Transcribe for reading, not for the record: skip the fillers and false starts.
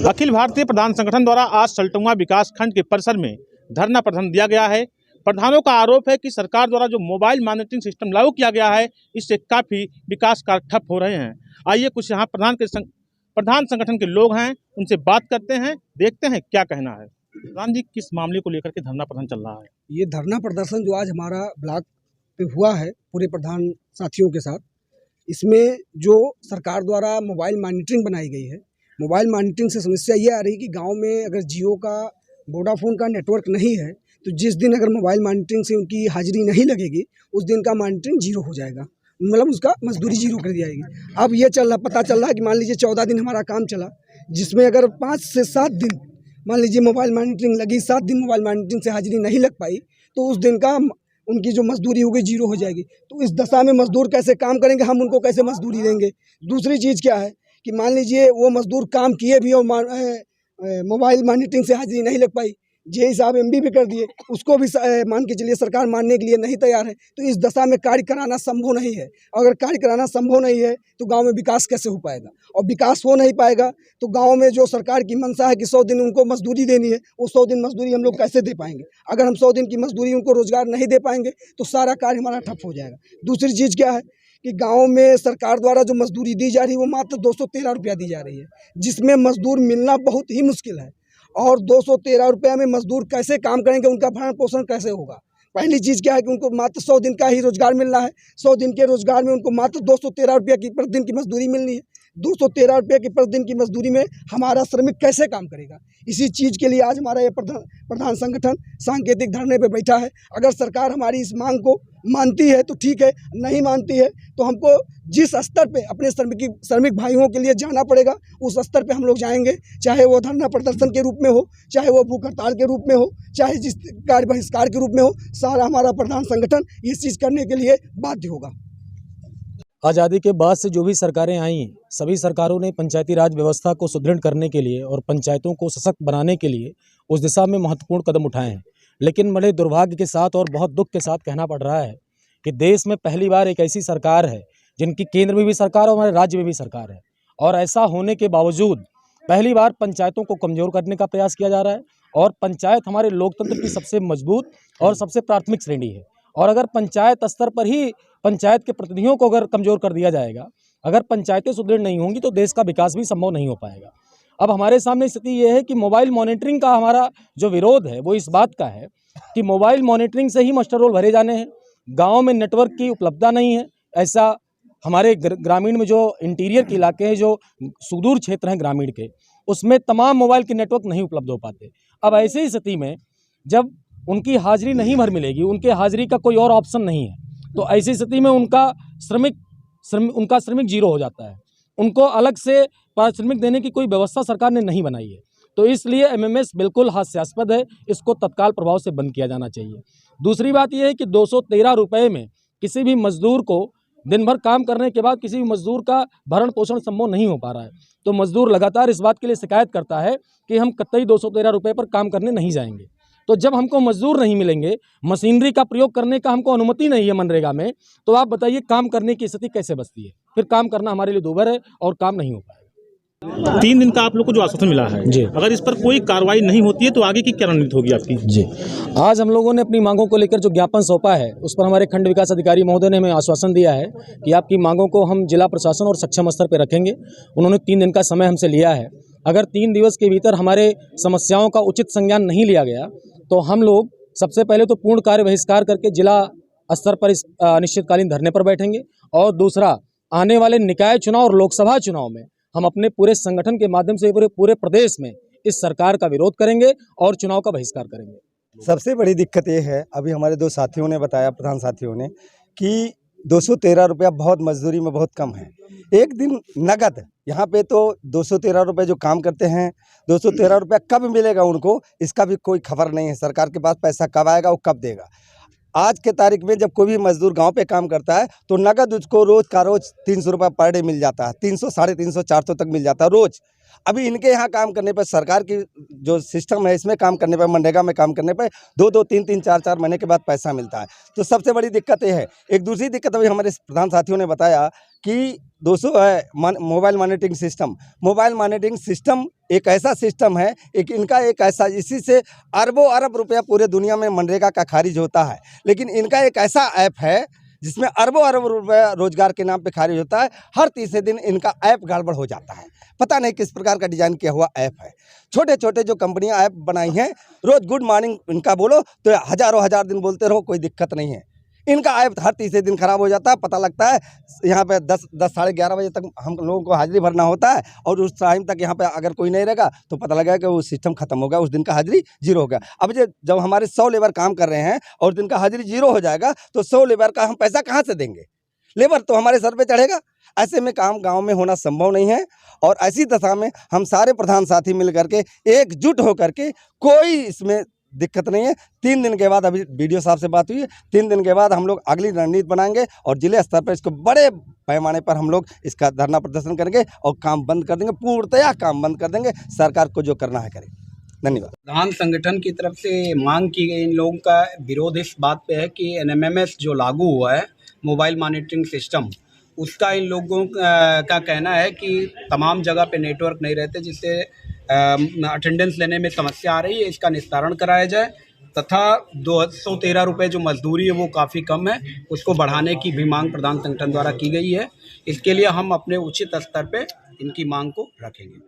अखिल भारतीय प्रधान संगठन द्वारा आज सल्टुंगा विकास खंड के परिसर में धरना प्रदर्शन दिया गया है। प्रधानों का आरोप है कि सरकार द्वारा जो मोबाइल मॉनिटरिंग सिस्टम लागू किया गया है, इससे काफ़ी विकास कार्य ठप हो रहे हैं। आइए कुछ यहाँ प्रधान संगठन के लोग हैं, उनसे बात करते हैं, देखते हैं क्या कहना है। प्रधान जी, किस मामले को लेकर के धरना प्रदर्शन चल रहा है? ये धरना प्रदर्शन जो आज हमारा ब्लॉक पे हुआ है पूरे प्रधान साथियों के साथ, इसमें जो सरकार द्वारा मोबाइल मॉनिटरिंग बनाई गई है, मोबाइल मॉनिटरिंग से समस्या ये आ रही है कि गांव में अगर जियो का, वोडाफोन का नेटवर्क नहीं है तो जिस दिन अगर मोबाइल मॉनिटरिंग से उनकी हाजिरी नहीं लगेगी उस दिन का मॉनिटरिंग जीरो हो जाएगा, मतलब उसका मजदूरी जीरो कर दी जाएगी। अब ये पता चल रहा है कि मान लीजिए 14 दिन हमारा काम चला, जिसमें अगर 5 से 7 दिन मान लीजिए मोबाइल मॉनिटरिंग लगी, 7 दिन मोबाइल मॉनिटरिंग से हाजिरी नहीं लग पाई तो उस दिन का उनकी जो मजदूरी होगी जीरो हो जाएगी। तो इस दशा में मजदूर कैसे काम करेंगे, हम उनको कैसे मजदूरी देंगे? दूसरी चीज़ क्या है कि मान लीजिए वो मजदूर काम किए भी और मोबाइल मॉनिटरिंग से हाजिरी नहीं लग पाई, जेई साहब एमबी भी कर दिए, उसको भी मान के चलिए सरकार मानने के लिए नहीं तैयार है। तो इस दशा में कार्य कराना संभव नहीं है। अगर कार्य कराना संभव नहीं है तो गांव में विकास कैसे हो पाएगा? और विकास हो नहीं पाएगा तो गांव में जो सरकार की मंशा है कि 100 दिन उनको मजदूरी देनी है, वो 100 दिन मजदूरी हम लोग कैसे दे पाएंगे? अगर हम 100 दिन की मजदूरी उनको रोजगार नहीं दे पाएंगे तो सारा कार्य हमारा ठप हो जाएगा। दूसरी चीज़ क्या है कि गाँव में सरकार द्वारा जो मजदूरी दी जा रही है वो मात्र 213 रुपया दी जा रही है, जिसमें मजदूर मिलना बहुत ही मुश्किल है। और 213 रुपया में मजदूर कैसे काम करेंगे, उनका भरण पोषण कैसे होगा? पहली चीज़ क्या है कि उनको मात्र 100 दिन का ही रोजगार मिल रहा है। 100 दिन के रोजगार में उनको मात्र 213 रुपया की प्रतिदिन की मजदूरी मिलनी है। 213 रुपये की प्रतिदिन की मजदूरी में हमारा श्रमिक कैसे काम करेगा? इसी चीज़ के लिए आज हमारा ये प्रधान संगठन सांकेतिक धरने पे बैठा है। अगर सरकार हमारी इस मांग को मानती है तो ठीक है, नहीं मानती है तो हमको जिस स्तर पे अपने श्रमिक भाइयों के लिए जाना पड़ेगा उस स्तर पे हम लोग जाएंगे, चाहे वो धरना प्रदर्शन के रूप में हो, चाहे वो भूख हड़ताल के रूप में हो, चाहे जिस कार्य बहिष्कार के रूप में हो, सारा हमारा प्रधान संगठन इस चीज़ करने के लिए बाध्य होगा। आज़ादी के बाद से जो भी सरकारें आई हैं, सभी सरकारों ने पंचायती राज व्यवस्था को सुदृढ़ करने के लिए और पंचायतों को सशक्त बनाने के लिए उस दिशा में महत्वपूर्ण कदम उठाए हैं। लेकिन बड़े दुर्भाग्य के साथ और बहुत दुख के साथ कहना पड़ रहा है कि देश में पहली बार एक ऐसी सरकार है जिनकी केंद्र में भी सरकार और हमारे राज्य में भी सरकार है, और ऐसा होने के बावजूद पहली बार पंचायतों को कमज़ोर करने का प्रयास किया जा रहा है। और पंचायत हमारे लोकतंत्र की सबसे मजबूत और सबसे प्राथमिक श्रेणी है, और अगर पंचायत स्तर पर ही पंचायत के प्रतिनिधियों को अगर कमज़ोर कर दिया जाएगा, अगर पंचायतें सुदृढ़ नहीं होंगी तो देश का विकास भी संभव नहीं हो पाएगा। अब हमारे सामने स्थिति ये है कि मोबाइल मॉनिटरिंग का हमारा जो विरोध है वो इस बात का है कि मोबाइल मॉनिटरिंग से ही मास्टर रोल भरे जाने हैं। गाँव में नेटवर्क की उपलब्धता नहीं है। ऐसा हमारे ग्रामीण में जो इंटीरियर के इलाके हैं, जो सुदूर क्षेत्र हैं ग्रामीण के, उसमें तमाम मोबाइल के नेटवर्क नहीं उपलब्ध हो पाते। अब ऐसी स्थिति में जब उनकी हाजिरी नहीं भर मिलेगी, उनके हाजिरी का कोई और ऑप्शन नहीं है, तो ऐसी स्थिति में उनका श्रमिक जीरो हो जाता है। उनको अलग से पारिश्रमिक देने की कोई व्यवस्था सरकार ने नहीं बनाई है। तो इसलिए एमएमएस बिल्कुल हास्यास्पद है, इसको तत्काल प्रभाव से बंद किया जाना चाहिए। दूसरी बात यह है कि 213 रुपये में किसी भी मजदूर को दिन भर काम करने के बाद किसी भी मजदूर का भरण पोषण संभव नहीं हो पा रहा है। तो मजदूर लगातार इस बात के लिए शिकायत करता है कि हम कतई 213 रुपये पर काम करने नहीं जाएंगे। तो जब हमको मजदूर नहीं मिलेंगे, मशीनरी का प्रयोग करने का हमको अनुमति नहीं है मनरेगा में, तो आप बताइए काम करने की स्थिति कैसे बचती है? फिर काम करना हमारे लिए दूभर है और काम नहीं हो पाएगा। 3 दिन का आप लोग को जो आश्वासन मिला है जी, अगर इस पर कोई कार्रवाई नहीं होती है तो आगे की क्या रणनीति होगी आपकी? जी, आज हम लोगों ने अपनी मांगों को लेकर जो ज्ञापन सौंपा है उस पर हमारे खंड विकास अधिकारी महोदय ने हमें आश्वासन दिया है कि आपकी मांगों को हम जिला प्रशासन और सक्षम स्तर पर रखेंगे। उन्होंने 3 दिन का समय हमसे लिया है। अगर 3 दिवस के भीतर हमारे समस्याओं का उचित संज्ञान नहीं लिया गया तो हम लोग सबसे पहले तो पूर्ण कार्य बहिष्कार करके जिला स्तर पर इस अनिश्चितकालीन धरने पर बैठेंगे, और दूसरा आने वाले निकाय चुनाव और लोकसभा चुनाव में हम अपने पूरे संगठन के माध्यम से पूरे प्रदेश में इस सरकार का विरोध करेंगे और चुनाव का बहिष्कार करेंगे। सबसे बड़ी दिक्कत ये है, अभी हमारे 2 साथियों ने बताया, प्रधान साथियों ने, कि 213 रुपया बहुत मजदूरी में बहुत कम है। एक दिन नगद यहाँ पे तो 213 रुपये जो काम करते हैं, 213 रुपया कब मिलेगा उनको, इसका भी कोई खबर नहीं है। सरकार के पास पैसा कब आएगा, वो कब देगा? आज के तारीख में जब कोई भी मजदूर गांव पे काम करता है तो नगद उसको रोज़ का रोज़ 300 रुपये पर डे मिल जाता है, 300, 350, 400 तक मिल जाता है रोज़। अभी इनके यहाँ काम करने पर, सरकार की जो सिस्टम है इसमें काम करने पर, मनरेगा में काम करने पर 2-2, 3-3, 4-4 महीने के बाद पैसा मिलता है। तो सबसे बड़ी दिक्कत ये है। एक दूसरी दिक्कत अभी हमारे प्रधान साथियों ने बताया कि 200 मोबाइल मॉनिटरिंग सिस्टम एक ऐसा सिस्टम है, इनका एक ऐसा, इसी से अरबों अरब रुपया पूरे दुनिया में मनरेगा का खारिज होता है, लेकिन इनका एक ऐसा ऐप है जिसमें अरबों अरब रुपया रोजगार के नाम पे खारिज होता है। हर तीसरे दिन इनका ऐप गड़बड़ हो जाता है, पता नहीं किस प्रकार का डिजाइन किया हुआ ऐप है। छोटे छोटे जो कंपनियां ऐप बनाई हैं, रोज गुड मॉर्निंग इनका बोलो तो हजारों हजार दिन बोलते रहो, कोई दिक्कत नहीं है। इनका ऐप हर तीसरे दिन खराब हो जाता है। पता लगता है यहाँ पे 10 साढ़े 11 बजे तक हम लोगों को हाजिरी भरना होता है, और उस टाइम तक यहाँ पे अगर कोई नहीं रहेगा तो पता लगेगा कि वो सिस्टम खत्म हो गया, उस दिन का हाजिरी जीरो हो गया। अब जब हमारे 100 लेबर काम कर रहे हैं और दिन का हाजिरी जीरो हो जाएगा तो 100 लेबर का हम पैसा कहाँ से देंगे? लेबर तो हमारे सर पे चढ़ेगा। ऐसे में काम गांव में होना संभव नहीं है, और ऐसी दशा में हम सारे प्रधान साथी मिल करके एकजुट होकर के, कोई इसमें दिक्कत नहीं है। 3 दिन के बाद, अभी बीडीओ साहब से बात हुई है, 3 दिन के बाद हम लोग अगली रणनीति बनाएंगे और जिले स्तर पर इसको बड़े पैमाने पर हम लोग इसका धरना प्रदर्शन करेंगे और काम बंद कर देंगे, पूर्णतया काम बंद कर देंगे। सरकार को जो करना है करे। धन्यवाद। प्रधान संगठन की तरफ से मांग की गई, इन लोगों का विरोध इस बात पे है कि एनएमएमएस जो लागू हुआ है, मोबाइल मॉनिटरिंग सिस्टम, उसका इन लोगों का कहना है कि तमाम जगह पे नेटवर्क नहीं रहते, जिससे अटेंडेंस लेने में समस्या आ रही है। इसका निस्तारण कराया जाए, तथा 213 रुपये जो मजदूरी है वो काफ़ी कम है, उसको बढ़ाने की भी मांग प्रधान संगठन द्वारा की गई है। इसके लिए हम अपने उचित स्तर पे इनकी मांग को रखेंगे।